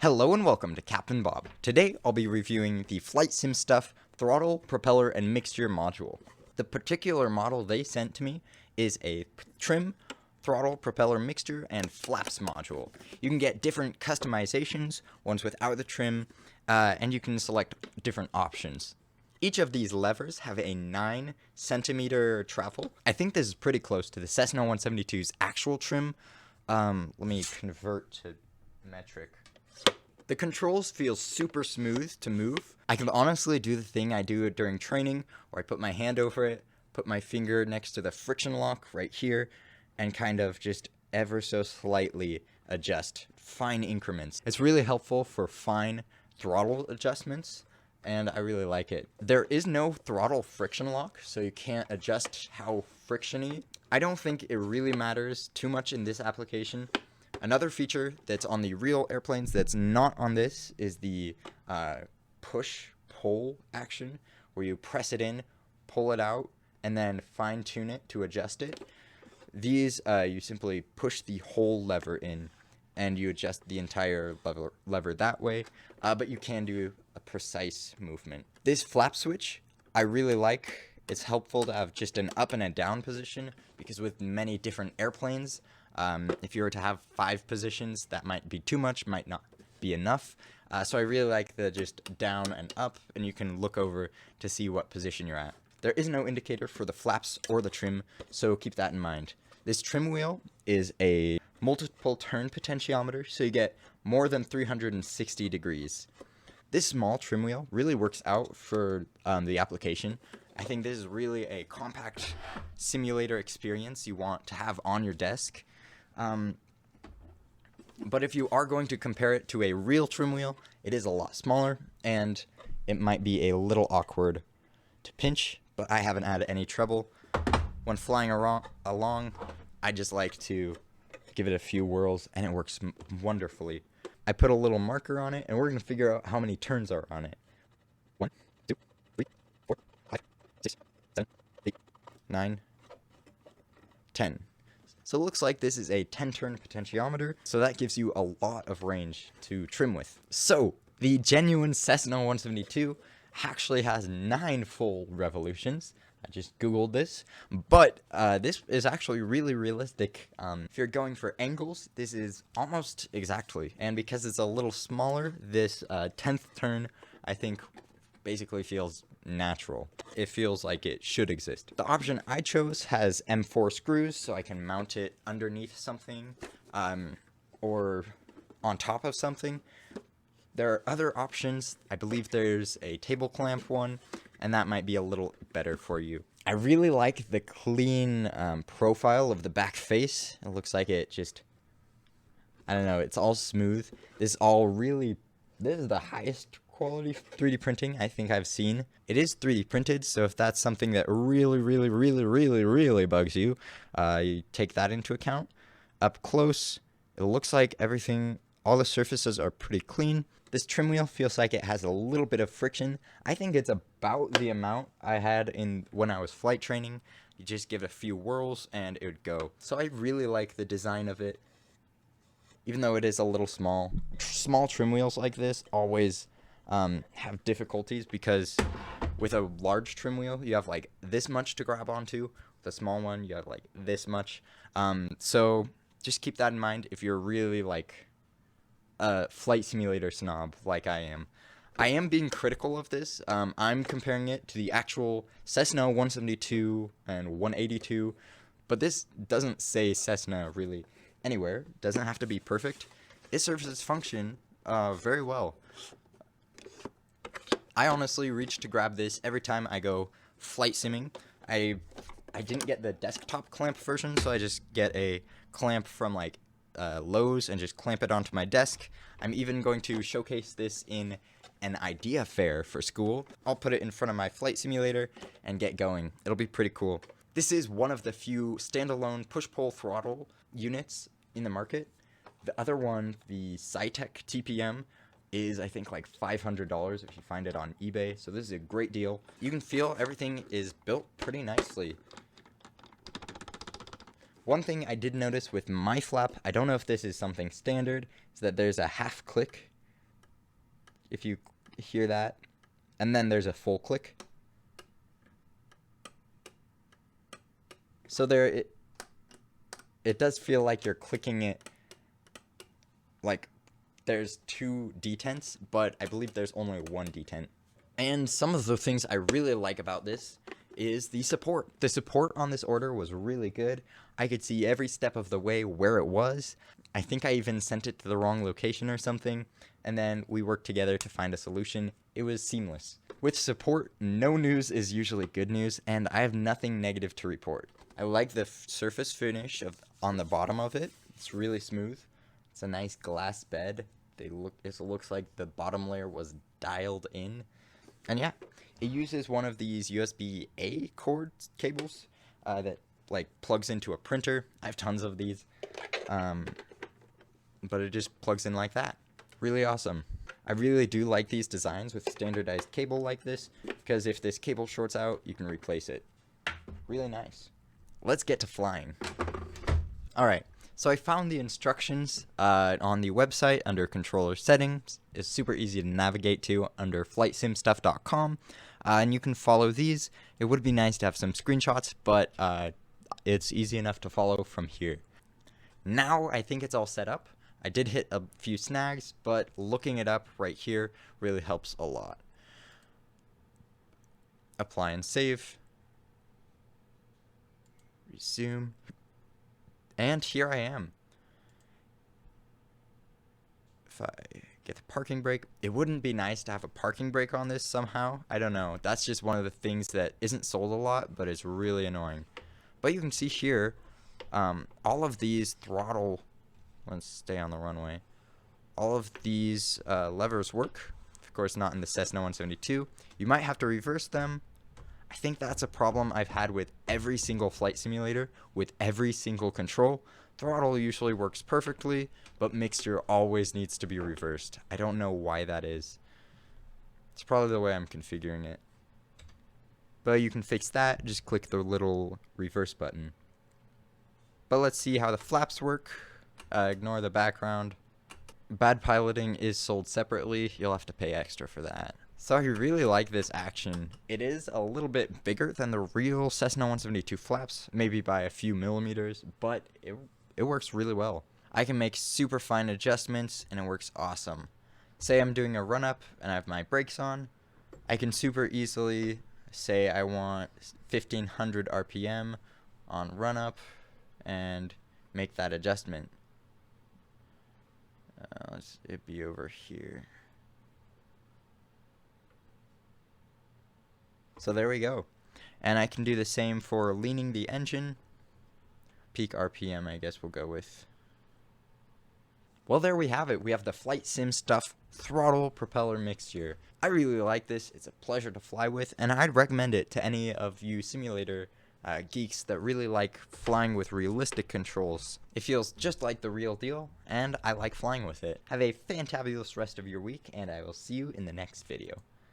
Hello and welcome to Captain Bob. Today I'll be reviewing the FlightSimStuff throttle, propeller, and mixture module. The particular model they sent to me is a trim, throttle, propeller, mixture, and flaps module. You can get different customizations, ones without the trim, and you can select different options. Each of these levers have a 9 centimeter travel. I think this is pretty close to the Cessna 172's actual trim. Let me convert to metric. The controls feel super smooth to move. I can honestly do the thing I do during training, where I put my hand over it, put my finger next to the friction lock right here, and kind of just ever so slightly adjust fine increments. It's really helpful for fine throttle adjustments, and I really like it. There is no throttle friction lock, so you can't adjust how frictiony. I don't think it really matters too much in this application. Another feature that's on the real airplanes that's not on this is the push-pull action, where you press it in, pull it out, and then fine-tune it to adjust it. These, you simply push the whole lever in, and you adjust the entire lever that way, but you can do a precise movement. This flap switch, I really like. It's helpful to have just an up and a down position, because with many different airplanes, if you were to have 5 positions, that might be too much, might not be enough. So I really like the just down and up, and you can look over to see what position you're at. There is no indicator for the flaps or the trim, so keep that in mind. This trim wheel is a multiple turn potentiometer, so you get more than 360 degrees. This small trim wheel really works out for the application. I think this is really a compact simulator experience you want to have on your desk. But if you are going to compare it to a real trim wheel, it is a lot smaller, and it might be a little awkward to pinch, but I haven't had any trouble. When flying along, I just like to give it a few whirls, and it works wonderfully. I put a little marker on it, and we're going to figure out how many turns are on it. 1, 2, 3, 4, 5, 6, 7, 8, 9, 10. So it looks like this is a 10-turn potentiometer, so that gives you a lot of range to trim with. So the genuine Cessna 172 actually has 9 full revolutions. I just googled this, but this is actually really realistic. If you're going for angles, this is almost exactly, and because it's a little smaller, this 10th turn, I think, basically feels natural. It feels like it should exist. The option I chose has M4 screws, so I can mount it underneath something, or on top of something. There are other options. I believe there's a table clamp one, and that might be a little better for you. I really like the clean profile of the back face. It looks like it just, I don't know, it's all smooth. This is the highest quality 3D printing I think I've seen. It is 3D printed, so if that's something that really bugs you, you take that into account. Up close, it looks like everything, all the surfaces are pretty clean. This trim wheel feels like it has a little bit of friction. I think it's about the amount I had when I was flight training. You just give it a few whirls and it would go. So I really like the design of it, even though it is a little small. Small trim wheels like this always have difficulties, because with a large trim wheel, you have like this much to grab onto. With a small one, you have like this much. So just keep that in mind if you're really like a flight simulator snob like I am. I am being critical of this. I'm comparing it to the actual Cessna 172 and 182, but this doesn't say Cessna really anywhere. It doesn't have to be perfect. It serves its function very well. I honestly reach to grab this every time I go flight simming. I didn't get the desktop clamp version, so I just get a clamp from like Lowe's and just clamp it onto my desk. I'm even going to showcase this in an idea fair for school. I'll put it in front of my flight simulator and get going. It'll be pretty cool. This is one of the few standalone push-pull throttle units in the market. The other one, the Cytec TPM, is I think like $500 if you find it on eBay, so this is a great deal. You can feel everything is built pretty nicely. One thing I did notice with my flap, I don't know if this is something standard, is that there's a half click if you hear that. And then there's a full click. So there, it does feel like you're clicking it, like there's 2 detents, but I believe there's only 1 detent. And some of the things I really like about this is the support. The support on this order was really good. I could see every step of the way where it was. I think I even sent it to the wrong location or something, and then we worked together to find a solution. It was seamless. With support, no news is usually good news, and I have nothing negative to report. I like the surface finish on the bottom of it. It's really smooth. It's a nice glass bed. It looks like the bottom layer was dialed in. And yeah, it uses one of these USB-A cord cables that like plugs into a printer. I have tons of these, but it just plugs in like that. Really awesome. I really do like these designs with standardized cable like this, because if this cable shorts out, you can replace it. Really nice. Let's get to flying. Alright, so I found the instructions on the website under controller settings. It's super easy to navigate to under FlightSimStuff.com, and you can follow these. It would be nice to have some screenshots, but it's easy enough to follow from here. Now I think it's all set up. I did hit a few snags, but looking it up right here really helps a lot. Apply and save. Resume. And here I am. If I get the parking brake, it wouldn't be nice to have a parking brake on this somehow. I don't know. That's just one of the things that isn't sold a lot, but it's really annoying. But you can see here, all of these throttle, let's stay on the runway. All of these levers work. Of course, not in the Cessna 172. You might have to reverse them. I think that's a problem I've had with every single flight simulator, with every single control. Throttle usually works perfectly, but mixture always needs to be reversed. I don't know why that is. It's probably the way I'm configuring it. But you can fix that, just click the little reverse button. But let's see how the flaps work. Ignore the background. Bad piloting is sold separately. You'll have to pay extra for that. So I really like this action. It is a little bit bigger than the real Cessna 172 flaps, maybe by a few millimeters, but it works really well. I can make super fine adjustments, and it works awesome. Say I'm doing a run-up, and I have my brakes on. I can super easily say I want 1500 RPM on run-up, and make that adjustment. It'd be over here. So there we go. And I can do the same for leaning the engine. Peak RPM, I guess we'll go with. Well, there we have it. We have the FlightSimStuff throttle propeller mixture. I really like this. It's a pleasure to fly with, and I'd recommend it to any of you simulator geeks that really like flying with realistic controls. It feels just like the real deal, and I like flying with it. Have a fantabulous rest of your week, and I will see you in the next video.